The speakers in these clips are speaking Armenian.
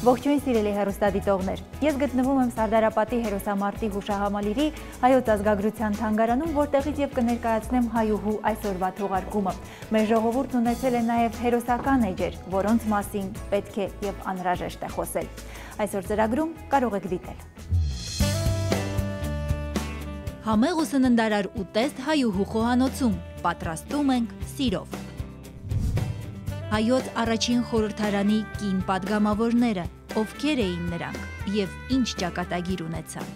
Ողջույն սիրելի հեռուստադիտողներ, ես գտնվում եմ Սարդարապատի հերոսամարտի հուշահամալիրի հայոց ազգագրության թանգարանում, որտեղից և կներկայացնեմ հայուհու այսօրվա թողարկումը։ Մեր ժողովուրդն ունեցել է նաև հերոսական էջեր, որոնց մասին պետք է և անհրաժեշտ է խոսել։ Այսօր ծրագրում կարող եք դիտել։ Համեղ ու սննդարար ուտեստ հայուհու խոհանոցում, պատրաստում ենք սիրով։ Հայոց առաջին խորհրդարանի կին պատգամավորները, ովքեր էին նրանք և ինչ ճակատագիր ունեցան։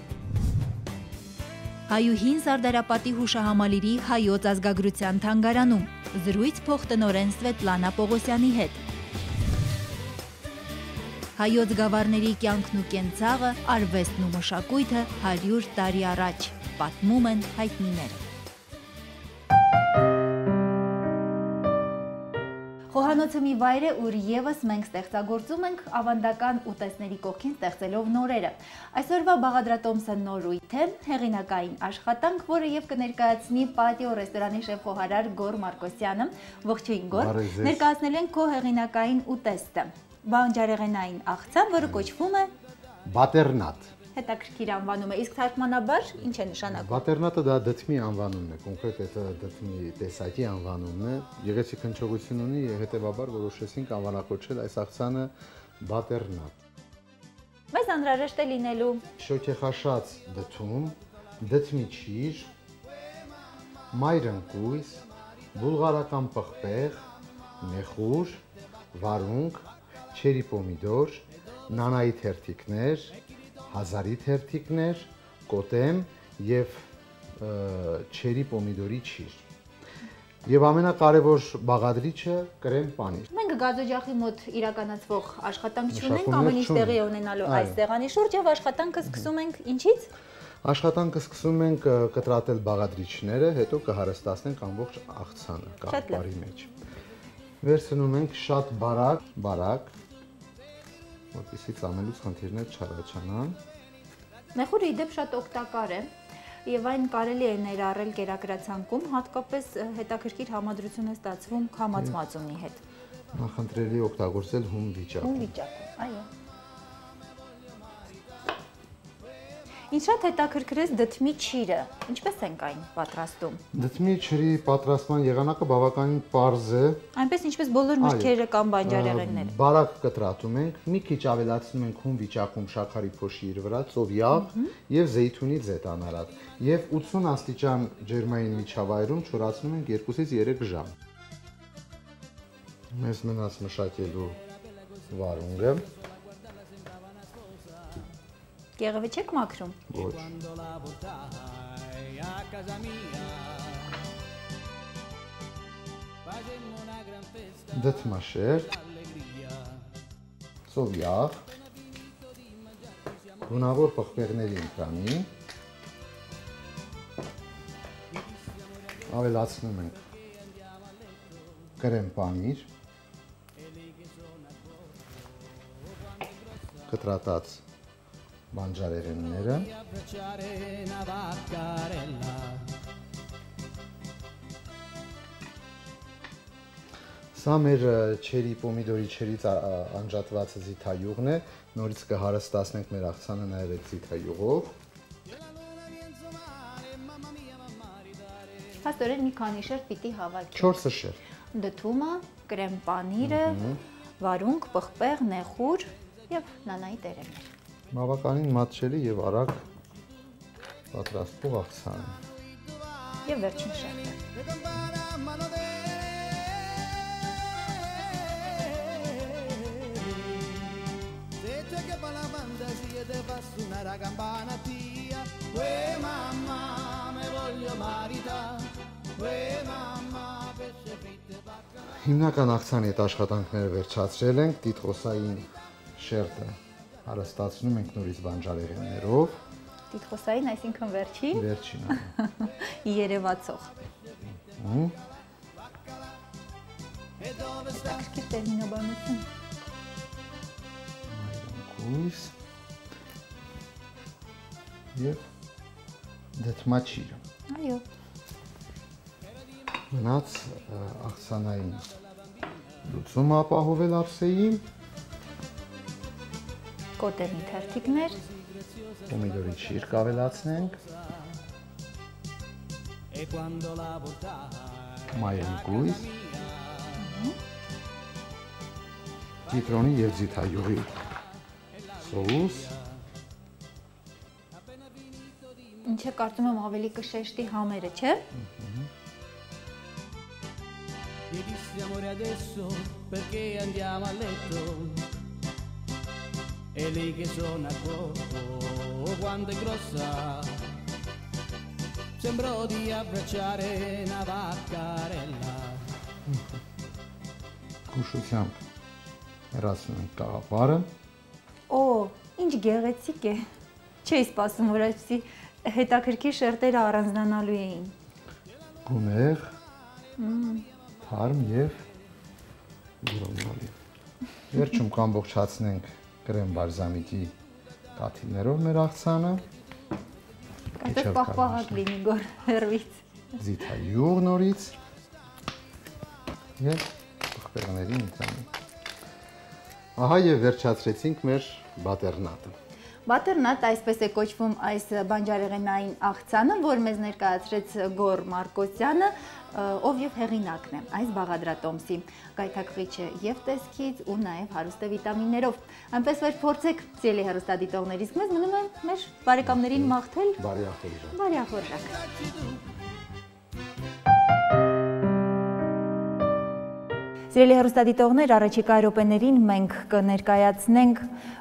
Հայուհին Սարդարապատի հուշահամալիրի հայոց ազգագրության թանգարանում, զրույց փոխտնօրեն Սվետլանա Պողոսյանի հետ։ Հայոց գավառների կյանքն ու կենցաղը, արվեստն ու մշակույթը 100 տարի առաջ, պատմում են հայտնիները։ Խոհանոցը մի վայր է, ուր ևս մենք ստեղծագործում ենք ավանդական ուտեստների կողքին ստեղծելով նորերը։ Այսօրվա բաղադրատոմսը նորույթ է, հեղինակային աշխատանք, որը և կներկայացնի Պատիո ռեստորանի շեֆ-խոհարար Գոր Մարկոսյանը։ Ողջույն Գոր, ներկայացնել ենք քո հեղինակային ուտեստը, բանջարեղենային աղցան, որը կոչվում է բատերնատ։ Հետաքրքիր անվանում է, իսկ թարգմանաբար ինչ է նշանակում։ Բատերնատը դա դդմի անվանումն է, կոնկրետ այդ դդմի տեսակի անվանումն է։ Եղեցիկ հնչողություն ունի, հետևաբար որոշեցինք անվանակոչել այս աղցանը բատերնատ։ Մեզ անհրաժեշտ է լինելու շոգեխաշած դդում, դդմի ճիշ, մայրընկույզ, բուլղարական պղպեղ, նեխուր, վարունգ, չերի պոմիդոր, նանայի թերթիկներ, հազարի թերթիկներ, կոտեմ և չերի պոմիդորի ճիշ։ Եվ ամենակարևոր բաղադրիչը կրեմ պանիր։ Մենք գազօջախի մոտ իրականացվող աշխատանք չունենք, ամեն ինչ տեղի է ունենալու այս սեղանի շուրջ եւ աշխատանքը սկսում ենք ինչից։ Աշխատանքը սկսում ենք կտրատել բաղադրիչները, հետո կհարստացնենք ամբողջ աղցանը կաղպարի մեջ։ Վերցնում ենք շատ բարակ, որպեսզի ծամելուց խնդիրներ չառաջանան։ Նեխուրը ի դեպ շատ օգտակար է եւ այն կարելի է ներառել կերակրացանկում, հատկապես հետաքրքիր համադրություն է ստացվում քամած մածունի հետ։ Նախընտրելի օգտագործել հում վիճակում։ Հում վիճակում, այո։ Ինձ շատ հետաքրքրեց դդմի ճիրը, ինչպես ենք այն պատրաստում։ Դդմի ճիրի պատրաստման եղանակը բավականին պարզ է։ Այնպես ինչպես բոլոր մրգերը կամ բանջարեղենները։ Բարակ կտրատում ենք, մի քիչ ավելացնում ենք հում վիճակում շաքարի փոշի իր վրա, ծով յաղ եւ զեյթունի զետանարատ եւ 80 աստիճան ջերմային միջավայրում չորացնում ենք 2-ից 3 ժամ։ Մեզ մնաց մշակելու վարունգը։ Եղևէ չեք մաքրում։ Ոչ։ Դդմաշեր, ծով յաղ, գունավոր պղպեղների ընտրանին, ավելացնում ենք կրեմ պանիր, կտրատած բանջարեղենները, սա մեր չերի պոմիդորի չերից անջատված զիթայուղն է, նորից կհարստացնենք մեր աղցանը նաև այդ զիթայուղով։ Փաստորեն մի քանի շերտ պիտի հավաքենք։ 4 շերտ։ Դդումը, կրեմ պանիրը, վարունգ, պղպեղ, նեխուր եւ նանայի տերևներ։ Բավականին մատչելի եւ արագ պատրաստվող աղցան։ Եվ վերջին շերտը։ Հիմնական աղցանի այդ աշխատանքները վերջացրել ենք, տիտղոսային շերտը հարստացնում ենք նորից բանջարեղեններով։ Տիտղոսային, այսինքն վերջին։ Վերջին։ Երևացող։ Հետաքրքիր տերմինաբանություն։ Մայրընկույզ և դդմաճիրը։ Այո։ Մնաց աղցանային լուծումը ապահովել ափսեի կոտեմի թերթիկներ, Պոմիդորի շիրկ ավելացնենք, մայրի գույզ, կիտրոնի և ձիթայուղի սոուս, ինչը կարծում եմ ավելի կշեշտի համերը, չէ՞։ Կուշությամբ հեռացնում ենք կաղապարը, Օ, ինչ գեղեցիկ է։ Չէի սպասում, որ այսպիսի հետաքրքիր շերտերը առանձնանալու էին։ գունեղ, թարմ և ուրոմնալի։ Վերջում կամբողջացնենք կրեմ բալզամիկի կաթիլներով մեր աղցանը, Կարծես պաղպաղակ լինի գոր հեռվից։ ձիթայուղ նորից և պղպեղների ընտանի։ Ահա և վերջացրեցինք մեր բատերնատը։ Բատերնատ այսպես է կոչվում այս բանջարեղենային աղցանը, որ մեզ ներկայացրեց Գոր Մարկոսյանը, ով և հեղինակն է այս բաղադրատոմսի, գայթակղիչ է և տեսքից ու նաև հարուստ է վիտամիններով։ Այնպես որ փորձեք, սիրելի հեռուստադիտողներ, իսկ մեզ մնում է մեր բարեկամներին մաղթել Բարի ախորժակ։ բարի ախորժակ։ Սիրելի հեռուստադիտողներ, առաջիկա րոպեներին մենք կներկայացնենք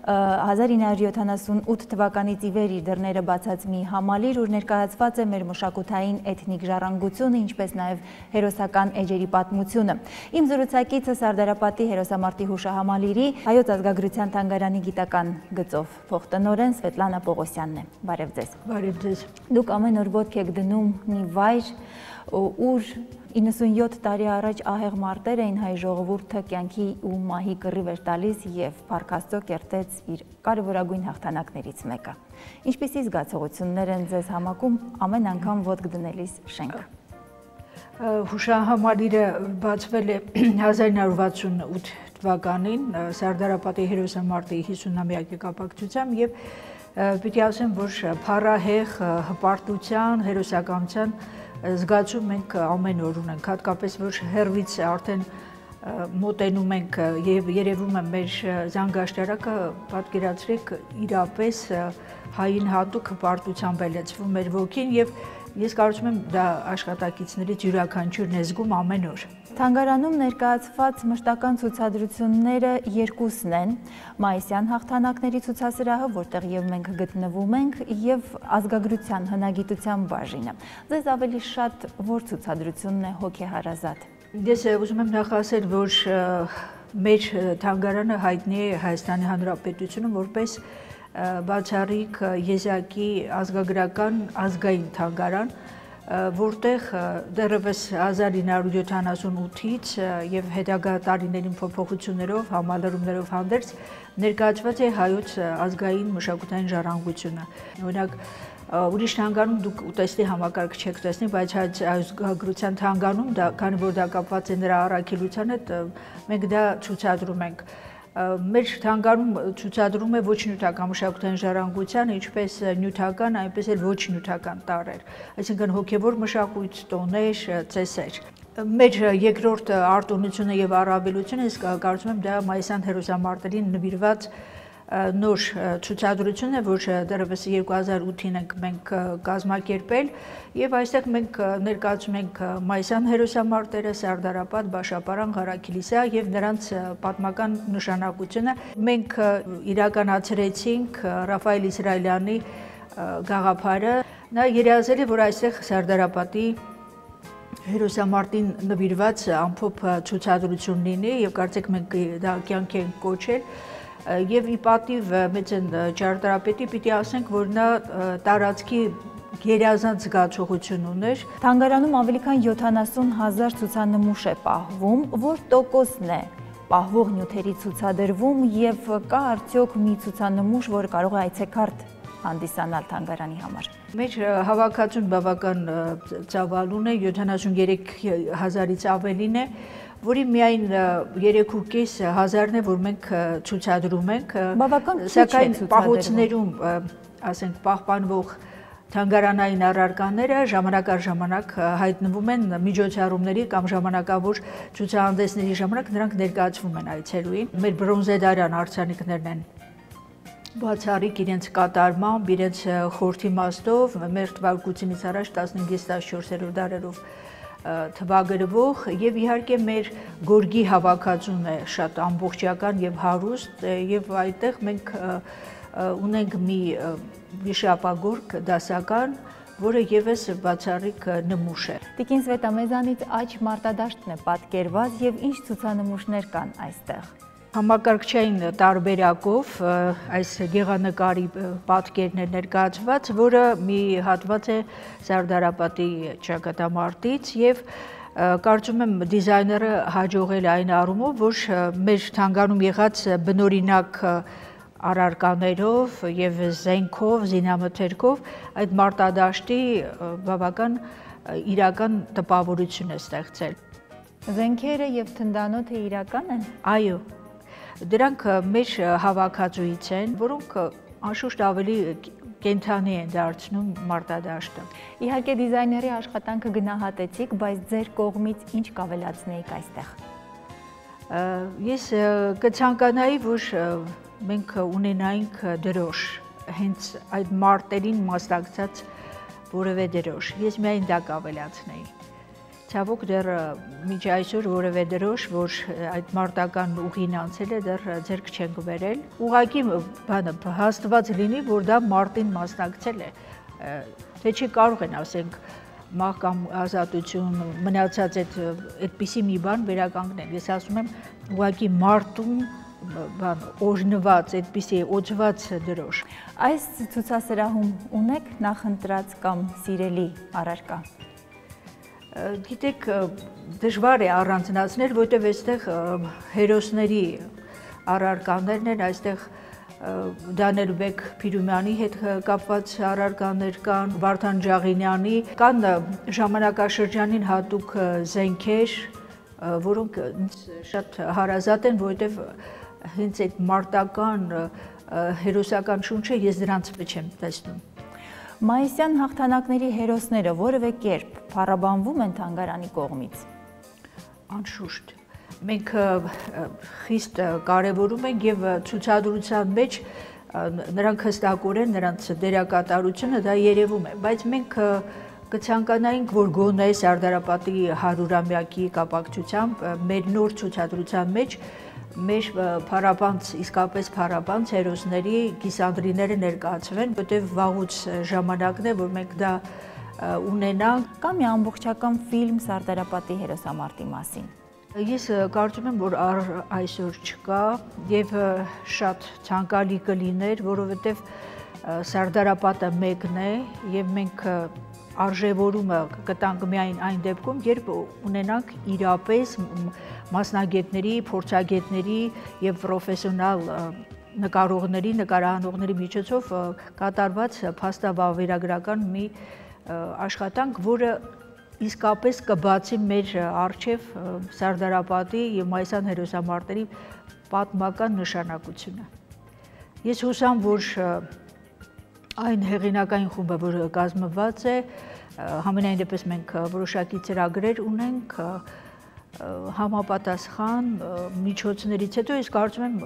1978 թվականից ի վեր իր դռները բացած մի համալիր, ուր ներկայացված է մեր մշակութային էթնիկ ժառանգությունը, ինչպես նաև հերոսական էջերի պատմությունը։ Իմ զրուցակիցը Սարդարապատի հերոսամարտի հուշահամալիրի Հայոց ազգագրության թանգարանի գիտական գծով փոխտնօրեն Սվետլանա Պողոսյանն է։ Բարև ձեզ։ Բարև ձեզ։ Դուք ամեն օր ոտք եք դնում մի վայր, ուր 97 տարի առաջ ահեղ մարտեր էին հայ ժողովուրդը կյանքի ու մահի կռիվ էր տալիս և Փառք Աստծո կերտեց իր կարևորագույն հաղթանակներից մեկը։ Ինչպիսի զգացողություններ են ձեզ համակում ամեն անգամ ոտք դնելիս շենք։ Հուշահամալիրը բացվել է 1968 թվականին Սարդարապատի հերոսամարտի 50-ամյակի կապակցությամբ և պիտի ասեմ, որ փառահեղ հպարտության, հերոսականության զգացում մենք ամեն օր ունենք, հատկապես որ հեռվից արդեն մոտենում ենք և երևում է մեր զանգաշտարակը, պատկերացրեք իրապես հային հատուկ հպարտությամբ է լցվում մեր ոգին և ես կարծում եմ դա աշխատակիցներից յուրաքանչյուրն է զգում ամեն օր։ Թանգարանում ներկայացված մշտական ցուցադրությունները երկուսն են՝ Մայիսյան հաղթանակների ցուցասրահը, որտեղ և մենք գտնվում ենք, և ազգագրության հնագիտության բաժինը։ Ձեզ ավելի շատ որ ցուցադրությունն է հոգեհարազատ։ Ես ուզում եմ նախ ասել, որ մեր թանգարանը հայտնի է Հայաստանի Հանրապետությունում որպես բացառիկ եզակի ազգագրական ազգային թանգարան, որտեղ դեռևս 1978-ից և հետագա տարիներին փոփոխություններով, համալրումներով հանդերձ ներկայացված է հայոց ազգային մշակութային ժառանգությունը։ Օրինակ, ուրիշ թանգարանում դուք ուտեստի համակարգ չեք տեսնի, բայց ազգագրության թանգարանում, քանի որ դա կապված է նրա առաքելության հետ, մենք դա ցուցադրում ենք։ Մեր թանգարանում ցուցադրում է ոչ նյութական մշակութային ժառանգության, ինչպես նյութական, այնպես էլ ոչ նյութական տարրեր, այսինքն հոգևոր մշակույթ, տոներ, ծեսեր։ Մեր երկրորդ արտոնությունը և առավելությունը, ես կարծում եմ դա Մայիսյան հերոսամարտերին նվիրված նոր ցուցադրությունն է, որ դեռևս 2008-ին ենք մենք կազմակերպել եւ այստեղ մենք ներկայացում ենք Մայիսյան հերոսամարտերը, Սարդարապատ, Բաշապարան, Ղարաքիլիսա եւ նրանց պատմական նշանակությունը։ Մենք իրականացրեցինք Ռաֆայել Իսրայելյանի գաղափարը։ Նա երազել է, որ այստեղ Սարդարապատի հերոսամարտին նվիրված ամփոփ ցուցադրություն լինի եւ կարծեք մենք դա կյանք ենք կոչել եւ ի պատիվ մեծ ճարտարապետի պիտի ասենք, որ նա տարածքի գերազանց զգացողություն ուներ։ Թանգարանում ավելի քան 70,000 ցուցանմուշ է պահվում, որ տոկոսն է պահվող նյութերի ցուցադրվում եւ կա արդյոք մի ցուցանմուշ, որը կարող է այցեքարտ հանդիսանալ թանգարանի համար։ Մեր հավաքածուն բավական ծավալուն է, 73,000-ից ավելին է, որի միայն 3.5 է, որ մենք ցուցադրում ենք, սակայն պահոցներում, ասենք, պահպանվող թանգարանային առարկաները ժամանակ առ ժամանակ հայտնվում են միջոցառումների կամ ժամանակավոր ցուցահանդեսների ժամանակ նրանք ներկայացվում են այցելուին։ Մեր բրոնզեդարյան արձանիկներն են բացառիկ իրենց կատարմամբ, իրենց խորթի իմաստով, մեր թվարկությունից առաջ 15-14-րդ դարերով թվագրվող եւ իհարկե մեր գորգի հավաքածուն է շատ ամբողջական եւ հարուստ եւ այդտեղ մենք ունենք մի վիշապագորգ դասական, որը եւս բացառիկ նմուշ է։ Տիկին Սվետա, մեզանից աջ մարտադաշտն է պատկերված եւ ինչ ցուցանմուշներ կան այստեղ։ Համակարգչային տարբերակով այս գեղանկարի պատկերն է ներկայացված, որը մի հատված է Սարդարապատի ճակատամարտից եւ կարծում եմ դիզայները հաջողել այն առումով, որ մեր թանգարանում եղած բնօրինակ առարկաներով եւ զենքով, զինամթերքով այդ մարտադաշտի բավական իրական տպավորություն է ստեղծել։ Զենքերը եւ թնդանոթը իրական են։ Այո, դրանք մեր հավաքածուից են, որոնք անշուշտ ավելի կենթանի են դարձնում մարտադաշտը։ Իհարկե դիզայների աշխատանքը գնահատեցիք, բայց ձեր կողմից ինչ կավելացնեիք այստեղ։ Ես կցանկանայի, որ մենք ունենայինք դրոշ, հենց այդ մարտերին մասնակցած որևէ դրոշ։ Ես միայն դա կավելացնեի։ Ցավոք դեռ մինչ այսօր որևէ դրոշ, որ այդ մարտական ուղին անցել է, դեռ ձեռք չենք բերել։ Ուղղակի բանը հաստված լինի, որ դա մարտին մասնակցել է։ Թե չի կարող են, ասենք, մահ կամ ազատություն, մնացած այդպիսի մի բան վերականգնել։ Ես ասում եմ, ուղղակի մարտում օրհնված, այդպիսի օջված դրոշ։ Այս ցուցասրահում ունեք նախընտրած կամ սիրելի առարկա։ Գիտեք, դժվար է առանձնացնել, որտեղ այստեղ հերոսների առարկաներն են, այստեղ Դանիել Փիրումյանի հետ կապված առարկաներ կան, Վարդան Ջաղինյանի, կան ժամանակաշրջանին հատուկ զենքեր, որոնք շատ հարազատ են, որովհետև հենց այդ մարտական հերոսական շունչը ես դրանց մեջ եմ տեսնում։ Մայիսյան հաղթանակների հերոսները որևէ կերպ փառաբանվում են թանգարանի կողմից։ Անշուշտ։ Մենք խիստ կարևորում ենք եւ ցուցադրության մեջ նրանք հստակորեն նրանց դերակատարությունը դա երևում է, բայց մենք կցանկանայինք, որ գոնե Սարդարապատի 100-ամյակի կապակցությամբ մեր նոր ցուցադրության մեջ մեր փառաբանց, իսկապես փառաբանց հերոսների կիսանդրիները ներկայացվեն, որտեղ վաղուց ժամանակն է, որ մենք դա ունենանք։ Կա մի ամբողջական ֆիլմ Սարդարապատի հերոսամարտի մասին։ Ես կարծում եմ, որ այսօր չկա եւ շատ ցանկալի կլիներ, որովհետեւ Սարդարապատը մեկն է եւ մենք արժևորումը կտանք միայն այն դեպքում, երբ ունենանք իրապես մասնագետների, փորձագետների եւ պրոֆեսիոնալ նկարողների, նկարահանողների միջոցով կատարված փաստավավերագրական մի աշխատանք, որը իսկապես կբացի մեր առջև Սարդարապատի եւ Մայիսյան հերոսամարտերի պատմական նշանակությունը։ Ես հուսամ, որ այն հեղինակային խումբը, որը կազմված է, համենայն դեպս մենք որոշակի ծրագրեր ունենք համապատասխան միջոցներից հետո ես կարծում եմ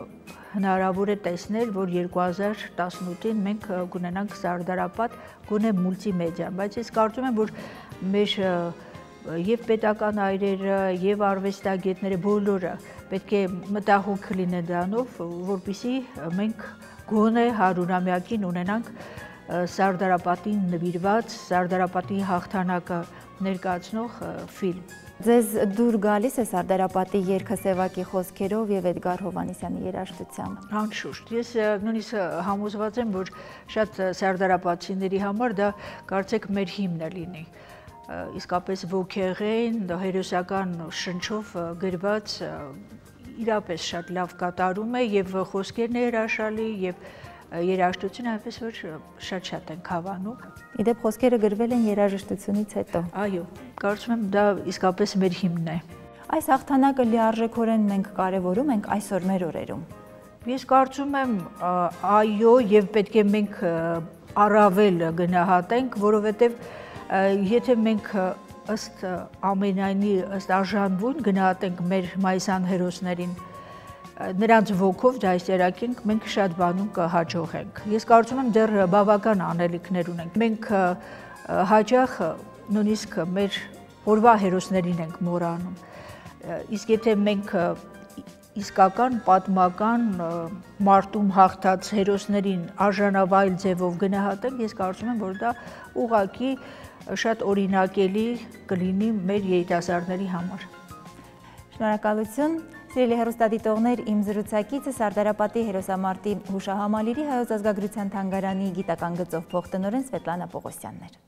հնարավոր է տեսնել, որ 2018-ին մենք կունենանք Սարդարապատ գոնե մուլտիմեդիա, բայց ես կարծում եմ, որ մեր եւ պետական այրերը եւ արվեստագետները բոլորը պետք է մտահոգ լինեն դրանով, որպեսզի մենք գոնե 100-ամյակին ունենանք Սարդարապատին նվիրված, Սարդարապատի հաղթանակը ներկայացնող ֆիլմ։ Ձեզ դուր գալիս է Սարդարապատի երգասևակի խոսքերով եւ Էդգար Հովհաննիսյանի երաժշտությամբ։ Անշուշտ, ես նույնիսկ համոզված եմ, որ շատ սարդարապատցիների համար դա կարծեք մեր հիմնը լինի։ Իսկապես ոգեղեն, հերոսական շնչով գրված իրապես շատ լավ կատարում է եւ խոսքերն է հրաշալի եւ երաժշտությունը այնպես որ շատ ենք հավանում։ Իդեպ խոսքերը գրվել են երաժշտությունից հետո։ Այո, կարծում եմ դա իսկապես մեր հիմնն է։ Այս հաղթանակը լիարժեքորեն մենք կարևորում ենք այսօր մեր օրերում։ Ես կարծում եմ այո, եւ պետք է մենք առավել գնահատենք, որովհետեւ եթե մենք ըստ ամենայնի ըստ արժանվուն գնահատենք մեր մայիսյան հերոսներին, նրանց ոգով դաստիարակենք, մենք շատ բանում կհաջողենք։ Ես կարծում եմ դեռ բավական անելիքներ ունենք։ Մենք հաճախ նույնիսկ մեր օրվա հերոսներին ենք մոռանում։ Իսկ եթե մենք իսկական պատմական մարտում հաղթած հերոսներին արժանավայել ձևով գնահատենք, ես կարծում եմ, որ դա ուղղակի շատ օրինակելի կլինի մեր երիտասարդների համար։ Շնորհակալություն։ Սիրելի հեռուստադիտողներ, իմ զրուցակիցը Սարդարապատի հերոսամարտի հուշահամալիրի Հայոց ազգագրության թանգարանի գիտական գծով փոխտնօրեն Սվետլանա Պողոսյանն էր։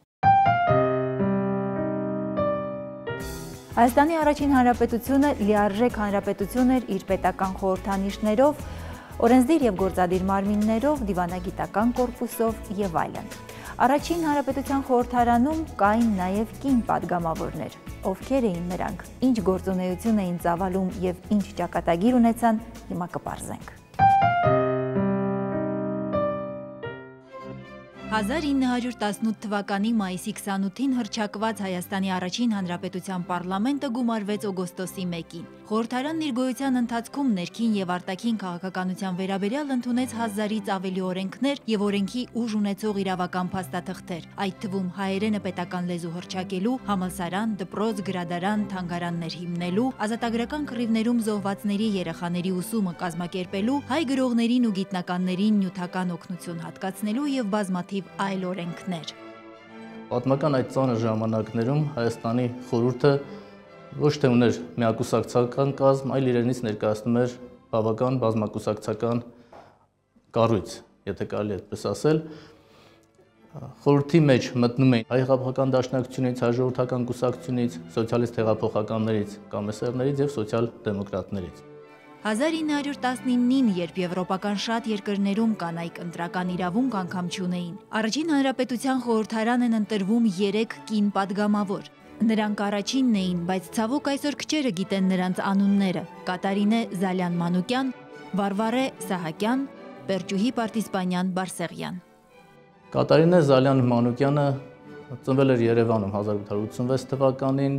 Հայաստանի առաջին հանրապետությունը լիարժեք հանրապետություն էր իր պետական խորհրդանիշներով, օրենսդիր և գործադիր մարմիններով, դիվանագիտական կորպուսով և այլն։ Առաջին հանրապետության խորհրդարանում կային նաև կին պատգամավորներ, ովքեր էին նրանք, ինչ գործունեություն էին ծավալում և ինչ ճակատագիր ունեցան, հիմա կպարզենք։ 1918 թվականի մայիսի 28-ին հռչակված Հայաստանի առաջին հանրապետության պարլամենտը գումարվեց օգոստոսի 1-ին։ Խորհրդարանն իր գոյության ընթացքում ներքին և արտաքին քաղաքականության վերաբերյալ ընդունեց 1000-ից ավելի օրենքներ և օրենքի ուժ ունեցող իրավական փաստաթղթեր, այդ թվում հայերենը պետական լեզու հռչակելու, համալսարան, դպրոց, գրադարան, թանգարաններ հիմնելու, ազատագրական կռիվներում զոհվածների երեխաների ուսումը կազմակերպելու, հայ գրողներին ու գիտնականներին նյութական օգնություն հատկացնելու և բազմաթիվ այլ օրենքներ։ Պատմական այդ ծանր ժամանակներում Հայաստանի խորհուրդը ոչ թե ուներ միակուսակցական կազմ, այլ իրենից ներկայացնում էր բավական բազմակուսակցական կառույց, եթե կարելի է այդպես ասել։ Խորհրդի մեջ մտնում էին հայ հեղափոխական դաշնակցությունից, հայ ժողովրդական կուսակցությունից, սոցիալիստ հեղափոխականներից, կամեսերներից և սոցիալ-դեմոկրատներից։ 1919-ին, երբ եվրոպական շատ երկրներում կանայք ընտրական իրավունք անգամ չունեին, Առաջին հանրապետության խորհրդարան են ընտրվում 3 կին պատգամավոր։ Նրանք առաջինն էին, բայց ցավոք այսօր քչերը գիտեն նրանց անունները՝ Կատարինե Զալյան-Մանուկյան, Վարվարե Սահակյան, Պերճուհի Պարտիսպանյան Բարսեղյան։ Կատարինե Զալյան-Մանուկյանը ծնվել էր Երևանում 1886 թվականին,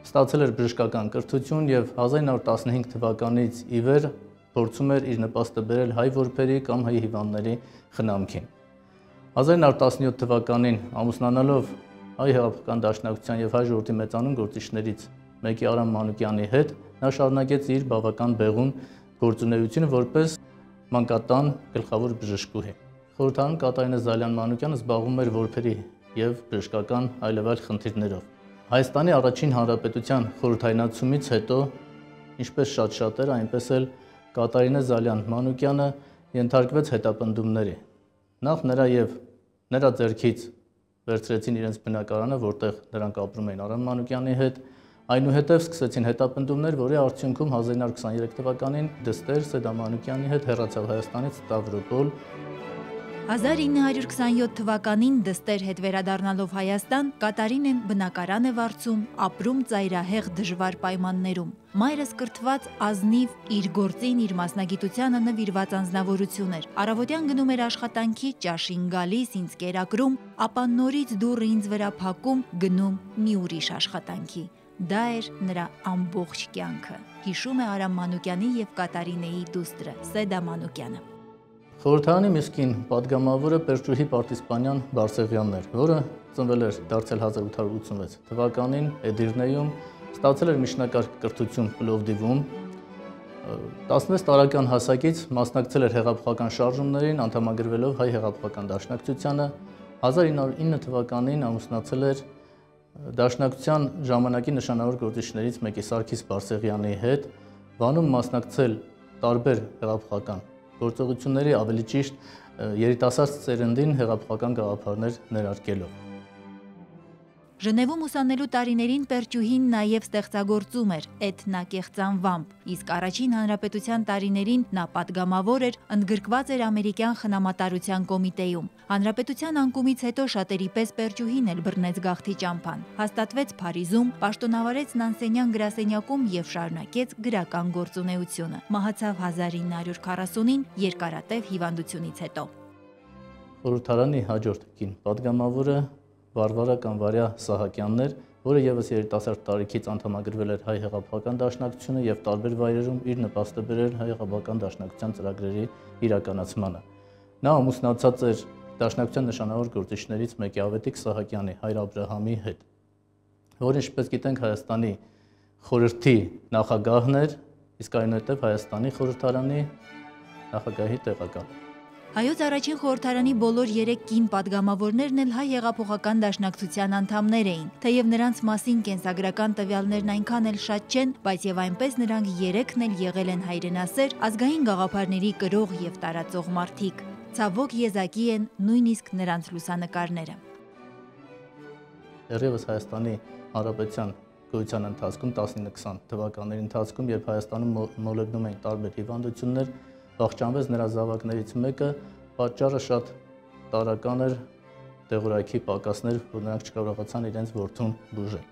ստացել էր բժշկական կրթություն և 1915 թվականից ի վեր փորձում էր իր նպաստը բերել հայ որբերի կամ հայ հիվանդների խնամքին։ 1917 թվականին ամուսնանալով հայ հեղափոխական դաշնակցության և հայ ժողովրդի մեծանուն գործիչներից մեկի Արամ Մանուկյանի հետ, նա շարունակեց իր բավական բեղուն գործունեությունը որպես մանկատան գլխավոր բժշկուհի։ Խորհրդարանում Կատարինե Զալյան-Մանուկյանը զբաղվում էր որբերի և բժշկական այլևայլ խնդիրներով։ Հայաստանի առաջին հանրապետության խորհրդայնացումից հետո, ինչպես շատ-շատերը, այնպես էլ Կատարինե Զալյան-Մանուկյանը ենթարկվեց հետապնդումների։ Նախ նրա և նրա ձեռքից վերցրեցին իրենց բնակարանը, որտեղ նրանք ապրում էին Արամ Մանուկյանի հետ, այնուհետև սկսեցին հետապնդումներ, որի արդյունքում 1923 թվականին դստեր Սեդա Մանուկյանի հետ հեռացավ Հայաստանից Ստավրոպոլ։ 1927 թվականին դստեր հետ վերադառնալով Հայաստան, Կատարինեն բնակարան է վարձում, ապրում ծայրահեղ դժվար պայմաններում։ Մայրս կրթված ազնիվ իր գործին, իր մասնագիտությանը նվիրված անձնավորություն էր։ Առավոտյան գնում էր աշխատանքի, ճաշին գալիս, ինձ կերակրում, ապա նորից դուռը ինձ վրա փակում, գնում մի ուրիշ աշխատանքի։ Դա էր նրա ամբողջ կյանքը, հիշում է Արամ Մանուկյանի և Կատարինեի դուստրը Սեդա Մանուկյանը։ Խորհրդարանի մյուսքին պատգամավորը Պերճուհի Պարտիսպանյան Բարսեղյանն էր, որը ծնվել էր դարձել 1886 թվականին Էդիրնեյում, ստացել էր միջնակարգ կրթություն Պլովդիվում, 16 տարեկան հասակից մասնակցել էր հեղափոխական շարժումներին, անդամագրվելով հայ հեղափոխական դաշնակցությանը, 1909 թվականին ամուսնացել էր դաշնակցության ժամանակի նշանավոր գործիչներից մեկի Սարգիս Բարսեղյանի հետ, Վանում մասնակցել տարբեր հեղափոխական գործողությունների, ավելի ճիշտ երիտասարդ ծերնդին հեղափոխական գաղափարներ ներարկելով։ Ժնևում ուսանելու տարիներին Պերճուհին նաև ստեղծագործում էր էթնակեղծանվամբ, իսկ առաջին հանրապետության տարիներին նա պատգամավոր էր, ընդգրկված էր ամերիկյան խնամատարության կոմիտեում։ Հանրապետության անկումից հետո շատերի պես Պերճուհին էլ բռնեց գաղթի ճամփան, հաստատվեց Փարիզում, պաշտոնավարեց Նանսենյան գրասենյակում եւ շարունակեց գրական գործունեությունը։ Մահացավ 1940-ին երկարատև հիվանդությունից հետո։ Խորհրդարանի հաջորդ կին պատգամավորը Վարվարա կամ Վարյա Սահակյանն էր, որը ևս երիտասարդ տարիքից անդամագրվել էր Հայ հեղափոխական դաշնակցությունը եւ տարբեր վայրերում իր նպաստը բերել Հայ հեղափոխական դաշնակցության ծրագրերի իրականացմանը։ Նա ամուսնացած էր դաշնակցության նշանավոր գործիչներից մեկի Ավետիք Սահակյանի, հայր Աբրահամի հետ, որը ինչպես գիտենք Հայաստանի խորհրդի նախագահն էր, իսկ այնուհետև Հայաստանի խորհրդարանի նախագահի տեղակալ։ Հայոց առաջին խորհրդարանի բոլոր 3 կին պատգամավորներն էլ Հայ հեղափոխական դաշնակցության անդամներ էին, թեև նրանց մասին կենսագրական տվյալներն այնքան էլ շատ չեն, բայց եւ այնպես նրանք 3-ն էլ եղել են հայրենասեր, ազգային գաղափարների կրող եւ տարածող մարդիկ։ Ցավոք եզակի են նույնիսկ նրանց լուսանկարները։ Դեռևս Հայաստանի Հանրապետության գոյության ընթացքում 19-20 թվականների ընթացքում, երբ Հայաստանում մոլեգնում էին տարբեր հիվանդություններ, վախճանվեց նրա զավակներից մեկը, պատճառը շատ տարական էր, դեղորայքի պակասներ, որ նրանք չկարողացան իրենց որդուն բուժել։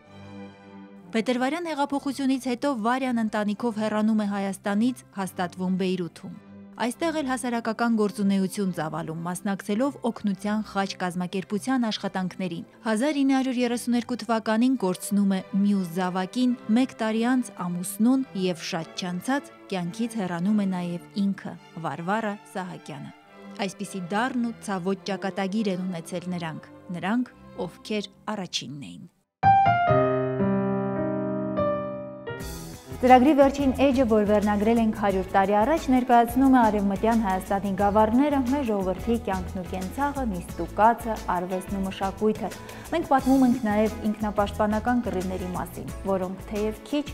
Փետրվարյան հեղափոխությունից հետո Վարյան ընտանիքով հեռանում է Հայաստանից, հաստատվում Բեյրութում։ Այստեղ էլ հասարակական գործունեություն ծավալում, մասնակցելով օգնության խաչ կազմակերպության աշխատանքներին։ 1932 թվականին կորցնում է մյուս զավակին, 1 տարի անց ամուսնուն եւ շատ չանցած կյանքից հեռանում է նաև ինքը, Վարվարա Սահակյանը։ Այսպիսի դառն ու ցավոտ ճակատագիր են ունեցել նրանք, ովքեր առաջինն էին։ Ծրագրի վերջին էջը, որ վերնագրել ենք 100 տարի առաջ, ներկայացնում է Արևմտյան Հայաստանի գավառները, մեր ժողովրդի կյանքն ու կենցաղը, նիստուկացը, արվեստն ու մշակույթը։ Մենք պատմում ենք նաև ինքնապաշտպանական կռիվների մասին, որոնք թեև քիչ,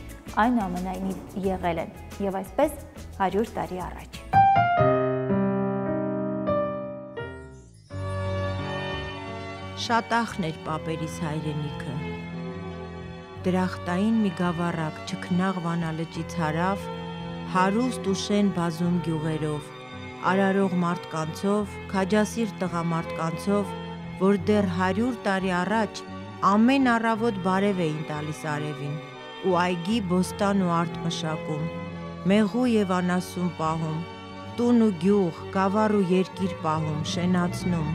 այնուամենայնիվ եղել են, եւ այսպես 100 տարի առաջ։ Շատախն էր պապերիս հայրենիքը։ Դրախտային մի գավառակ չքնաղ Վանալճից հարավ, հարուստ ու շեն բազում գյուղերով, արարող մարդկանցով, քաջասիր տղամարդկանցով, որ դեռ 100 տարի առաջ ամեն առավոտ բարև էին տալիս արևին, ու այգի բոստան ու արդ մշակում, մեղու եւ անասուն պահում, տուն ու գյուղ, գավառ ու երկիր պահում, շենացնում։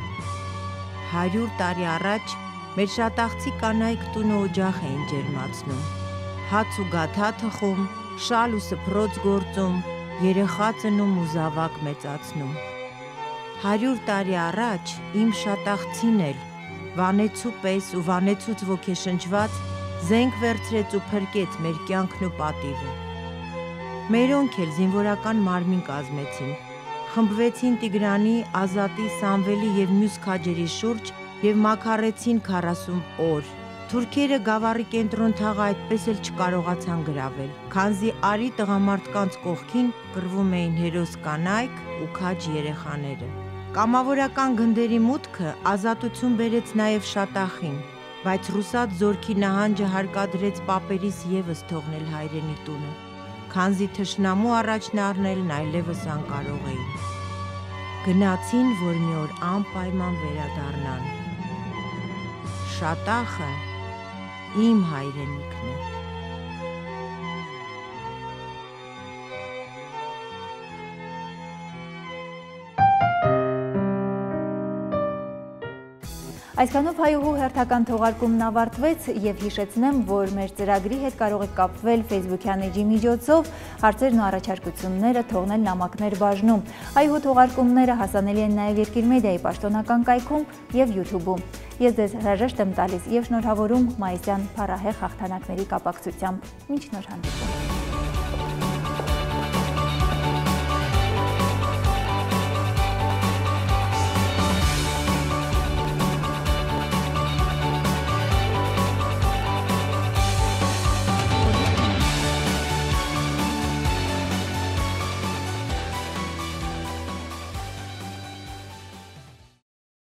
100 տարի առաջ մեր շատախցի կանայք տունը օջախ էին ջերմացնում, հաց ու գաթա թխում, շալ ու սփռոց գործում, երեխա ծնում ու զավակ մեծացնում։ 100 տարի առաջ իմ շատախցին էլ վանեցու պես ու վանեցուց ոգեշնչված զենք վերցրեց ու փրկեց մեր կյանքն ու պատիվը։ Մերոնք էլ զինվորական մարմին կազմեցին, խմբվեցին Տիգրանի, Ազատի, Սամվելի եւ մյուս քաջերի շուրջ և մաքարեցին 40 օր։ Թուրքերը գավառի կենտրոն թաղը այդպես էլ չկարողացան գրավել, քանզի արի տղամարդկանց կողքին կռվում էին հերոս կանայք ու քաջ երեխաները։ Կամավորական գնդերի մուտքը ազատություն բերեց նաև Շատախին, բայց ռուսաց զորքի նահանջը հարկադրեց պապերիս ևս թողնել հայրենի տունը, քանզի թշնամու առաջն առնելն այլևս անկարող էին։ Գնացին, որ մի օր անպայման վերադառնան։ Շատախը իմ հայրենիքն է։ Այսքանով հայուհու հերթական թողարկումն ավարտվեց եւ հիշեցնեմ, որ մեր ծրագրի հետ կարող եք կապվել Facebook-յան էջի միջոցով, հարցերն ու առաջարկությունները թողնել նամակներ բաժնում։ Հայուհու թողարկումները հասանելի են նաեւ Երկիր մեդիայի պաշտոնական կայքում եւ YouTube-ում։ Ես ձեզ հրաժեշտ եմ տալիս եւ շնորհավորում մայիսյան փառահեղ հաղթանակների կապակցությամբ։ Մինչ նոր հանդիպում։